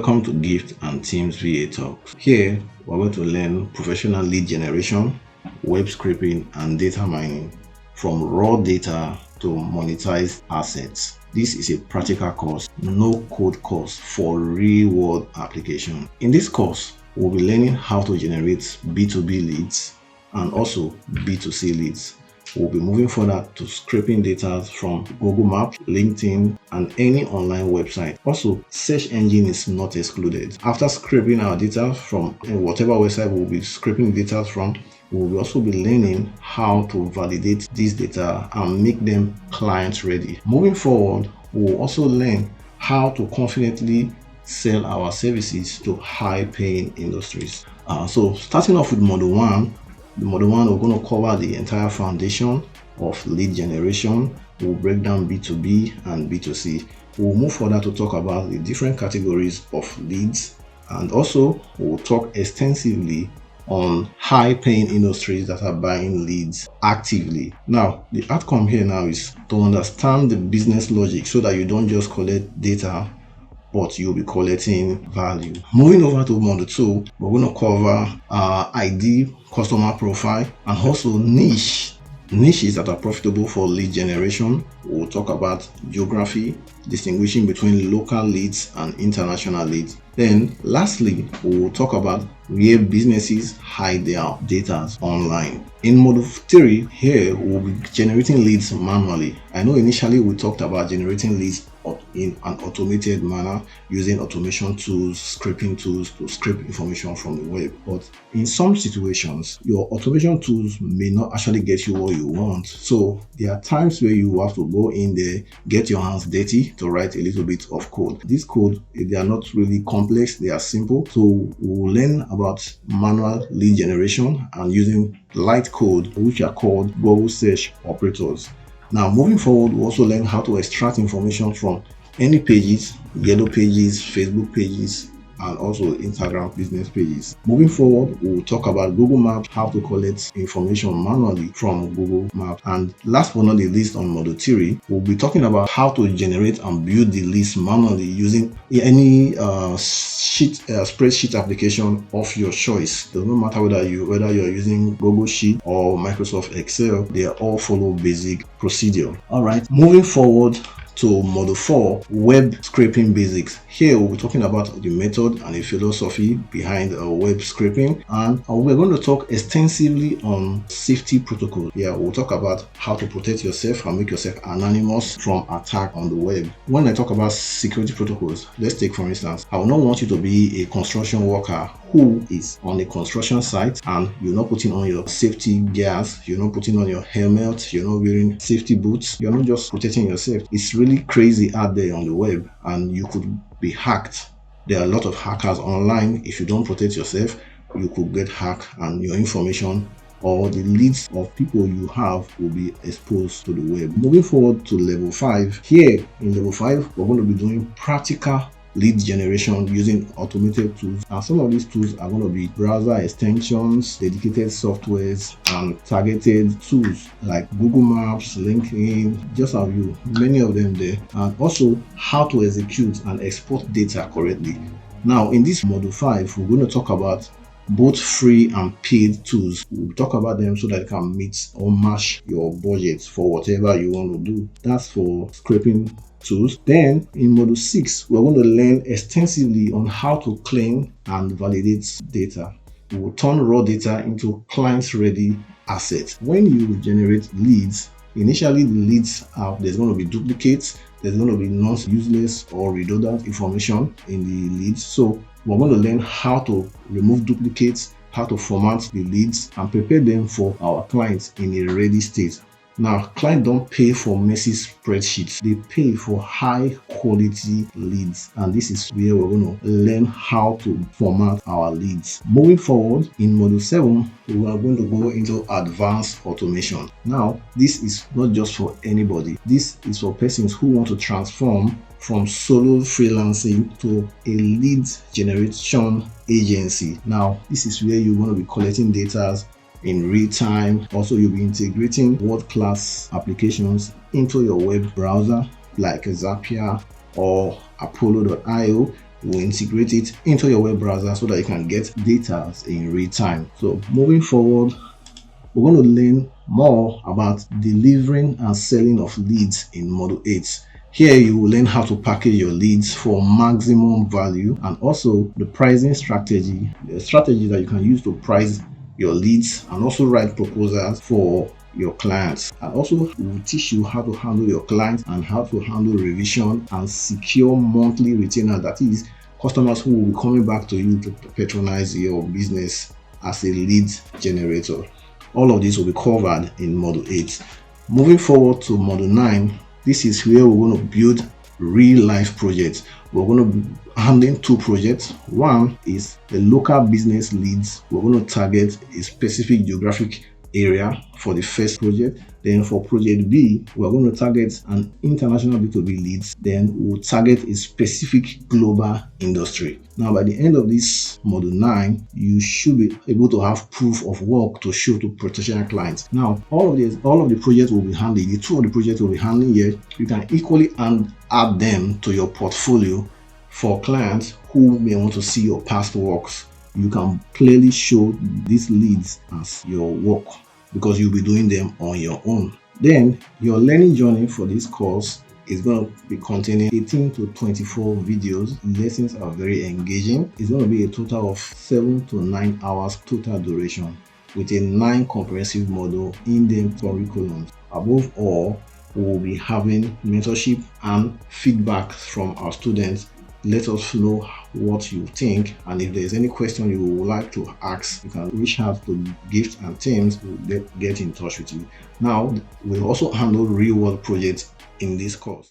Welcome to Gift and Teams VA Talks. Here, we're going to learn professional lead generation, web scraping, and data mining from raw data to monetize assets. This is a practical course, no code course for real-world application. In this course, we'll be learning how to generate B2B leads and also B2C leads. We'll be moving further to scraping data from Google Maps, LinkedIn, and any online website. Also, search engine is not excluded. After scraping our data from whatever website we'll be scraping data from, we'll also be learning how to validate these data and make them client ready. Moving forward, we'll also learn how to confidently sell our services to high-paying industries. So starting off with Module 1, the Module 1, we're going to cover the entire foundation of lead generation. We'll break down B2B and B2C. We'll move further to talk about the different categories of leads, and also we'll talk extensively on high-paying industries that are buying leads actively. Now, the outcome here now is to understand the business logic so that you don't just collect data, but you'll be collecting value. Moving over to Module 2, we're going to cover ID, customer profile, and also niches that are profitable for lead generation. We'll talk about geography, distinguishing between local leads and international leads. Then lastly, we'll talk about where businesses hide their data online. In Module 3, here we'll be generating leads manually. I know initially we talked about generating leads in an automated manner using automation tools, scraping tools to scrape information from the web. But in some situations, your automation tools may not actually get you what you want. So there are times where you have to go in there, get your hands dirty to write a little bit of code. This code, they are not really complex, they are simple. So we'll learn about manual lead generation and using light code, which are called Google search operators. Now, moving forward, we'll also learn how to extract information from any pages, Yellow pages, Facebook pages, and also Instagram business pages. Moving forward, we'll talk about Google Maps, how to collect information manually from Google Maps. And last but not the least, on Module 3, we'll be talking about how to generate and build the list manually using any spreadsheet application of your choice. It doesn't matter whether you're using Google Sheet or Microsoft Excel, they all follow basic procedure. All right, moving forward to Module 4, web scraping basics. Here we'll be talking about the method and the philosophy behind web scraping, and we're going to talk extensively on safety protocols. Yeah, we'll talk about how to protect yourself and make yourself anonymous from attack on the web. When I talk about security protocols, let's take for instance, I will not want you to be a construction worker who is on a construction site and you're not putting on your safety gears, you're not putting on your helmet, you're not wearing safety boots, you're not just protecting yourself. It's really crazy out there on the web and you could be hacked. There are a lot of hackers online. If you don't protect yourself, you could get hacked and your information or the leads of people you have will be exposed to the web. Moving forward to level 5. Here in level 5, we're going to be doing practical lead generation using automated tools, and some of these tools are going to be browser extensions, dedicated softwares, and targeted tools like Google Maps, LinkedIn, just a few, many of them there, and also how to execute and export data correctly. Now in this Module 5, we're going to talk about both free and paid tools. We'll talk about them so that you can meet or match your budget for whatever you want to do. That's for scraping tools. Then in Module 6, we're going to learn extensively on how to clean and validate data. We will turn raw data into client-ready assets. When you generate leads, initially the leads there's going to be duplicates, there's going to be useless or redundant information in the leads. So we're going to learn how to remove duplicates, how to format the leads and prepare them for our clients in a ready state. Now, clients don't pay for messy spreadsheets. They pay for high quality leads. And this is where we're going to learn how to format our leads. Moving forward, in Module 7, we are going to go into advanced automation. Now, this is not just for anybody. This is for persons who want to transform from solo freelancing to a lead generation agency. Now, this is where you're going to be collecting data in real time. Also, you'll be integrating world-class applications into your web browser like Zapier or Apollo.io we'll integrate it into your web browser so that you can get data in real time. So moving forward, we're going to learn more about delivering and selling of leads in Module 8. Here you will learn how to package your leads for maximum value, and also the pricing strategy, the strategy that you can use to price your leads, and also write proposals for your clients. And also we'll teach you how to handle your clients and how to handle revision and secure monthly retainer, that is customers who will be coming back to you to patronize your business as a lead generator. All of this will be covered in Module 8. Moving forward to Module 9, this is where we're going to build real life projects. We're going to be handling two projects. One is the local business leads. We're going to target a specific geographic area for the first project. Then for project B, we're going to target an international B2B leads. Then we'll target a specific global industry. Now, by the end of this Module 9, you should be able to have proof of work to show to potential clients. Now, all of the projects will be handling. The two of the projects will be handling here. You can equally add them to your portfolio for clients who may want to see your past works. You can clearly show these leads as your work because you'll be doing them on your own. Then your learning journey for this course is going to be containing 18 to 24 videos. Lessons are very engaging. It's going to be a total of 7 to 9 hours total duration with a 9 comprehensive module in-depth curriculum. Above all, we will be having mentorship and feedback from our students. Let us know what you think, and if there's any question you would like to ask, you can reach out to Gift and Teams to get in touch with you. Now, we'll also handle real world projects in this course.